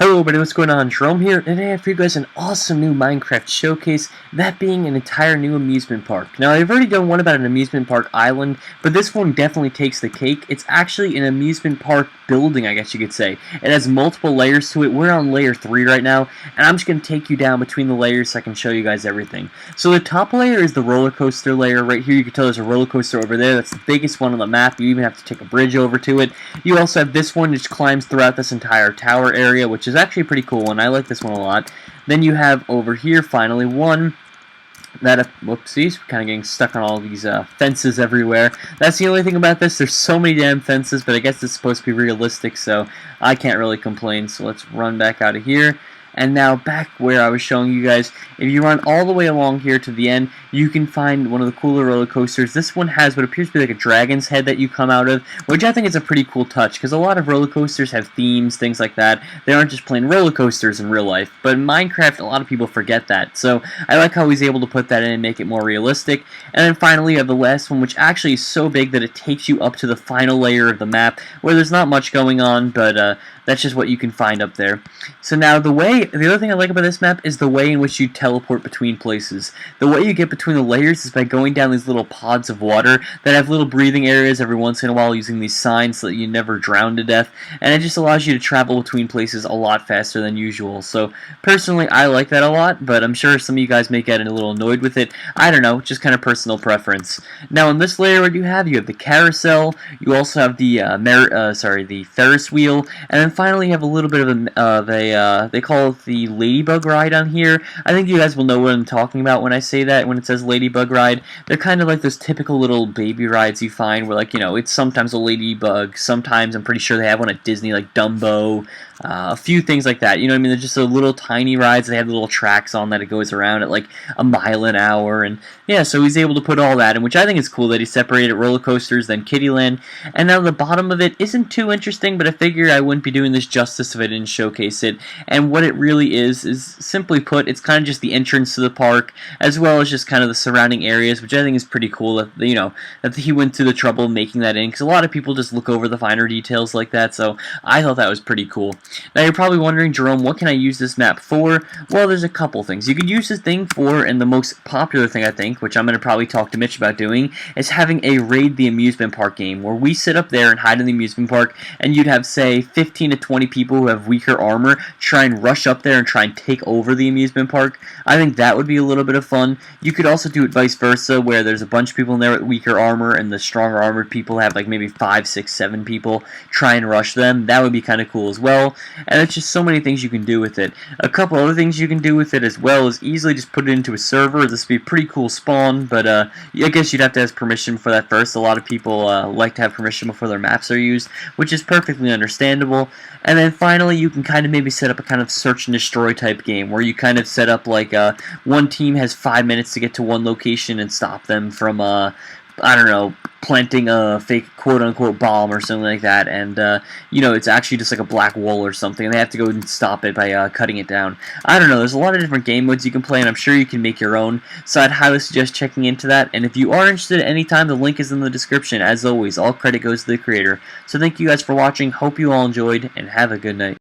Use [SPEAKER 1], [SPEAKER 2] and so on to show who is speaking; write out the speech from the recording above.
[SPEAKER 1] Hello everybody, what's going on? Jerome here, and today I have for you guys an awesome new Minecraft showcase, that being an entire new amusement park. Now, I've already done one about an amusement park island, but this one definitely takes the cake. It's actually an amusement park building, I guess you could say. It has multiple layers to it. We're on layer 3 right now, and I'm just going to take you down between the layers so I can show you guys everything. So the top layer is the roller coaster layer. Right here you can tell there's a roller coaster over there. That's the biggest one on the map. You even have to take a bridge over to it. You also have this one which climbs throughout this entire tower area, which is actually pretty cool, and I like this one a lot. Then you have over here, finally, one that, whoopsies, kind of getting stuck on all these fences everywhere. That's the only thing about this. There's so many damn fences, but I guess it's supposed to be realistic, so I can't really complain. So let's run back out of here. And now back where I was showing you guys, if you run all the way along here to the end, you can find one of the cooler roller coasters. This one has what appears to be like a dragon's head that you come out of, which I think is a pretty cool touch, because a lot of roller coasters have themes, things like that. They aren't just plain roller coasters in real life, but in Minecraft, a lot of people forget that. So I like how he's able to put that in and make it more realistic. And then finally, you have the last one, which actually is so big that it takes you up to the final layer of the map, where there's not much going on, but that's just what you can find up there. So now the other thing I like about this map is the way in which you teleport between places. The way you get between the layers is by going down these little pods of water that have little breathing areas every once in a while, using these signs so that you never drown to death, and it just allows you to travel between places a lot faster than usual. So personally, I like that a lot, but I'm sure some of you guys may get a little annoyed with it. I don't know, just kind of personal preference. Now in this layer, what do you have? You have the carousel, you also have the the Ferris wheel, and then finally you have a little bit of they call it the ladybug ride on here. I think you guys will know what I'm talking about when I say that, when it says ladybug ride. They're kind of like those typical little baby rides you find where, like, you know, it's sometimes a ladybug, sometimes I'm pretty sure they have one at Disney, like Dumbo, a few things like that. You know what I mean? They're just a little tiny rides. They have little tracks on that it goes around at like a mile an hour, and yeah, so he's able to put all that in, which I think is cool that he separated roller coasters, then Kiddieland, and now the bottom of it isn't too interesting, but I figured I wouldn't be doing this justice if I didn't showcase it. And what it really is simply put, it's kind of just the entrance to the park, as well as just kind of the surrounding areas, which I think is pretty cool that, you know, that he went through the trouble of making that in, because a lot of people just look over the finer details like that, so I thought that was pretty cool. Now you're probably wondering, Jerome, what can I use this map for? Well, there's a couple things. You could use this thing for, and the most popular thing I think, which I'm going to probably talk to Mitch about doing, is having a Raid the Amusement Park game, where we sit up there and hide in the amusement park, and you'd have, say, 15 to 20 people who have weaker armor try and rush up there and try and take over the amusement park. I think that would be a little bit of fun. You could also do it vice versa, where there's a bunch of people in there with weaker armor, and the stronger armored people have like maybe 5, 6, 7 people try and rush them. That would be kind of cool as well. And it's just so many things you can do with it. A couple other things you can do with it as well is easily just put it into a server. This would be a pretty cool spawn, but I guess you'd have to ask permission for that first. A lot of people like to have permission before their maps are used, which is perfectly understandable. And then finally, you can kind of maybe set up a kind of search and destroy type game, where you kind of set up like one team has 5 minutes to get to one location and stop them from I don't know, planting a fake quote-unquote bomb or something like that, and you know, it's actually just like a black wall or something, and they have to go and stop it by cutting it down. I don't know, there's a lot of different game modes you can play, and I'm sure you can make your own, so I'd highly suggest checking into that. And if you are interested at any time, the link is in the description. As always, all credit goes to the creator. So thank you guys for watching, hope you all enjoyed, and have a good night.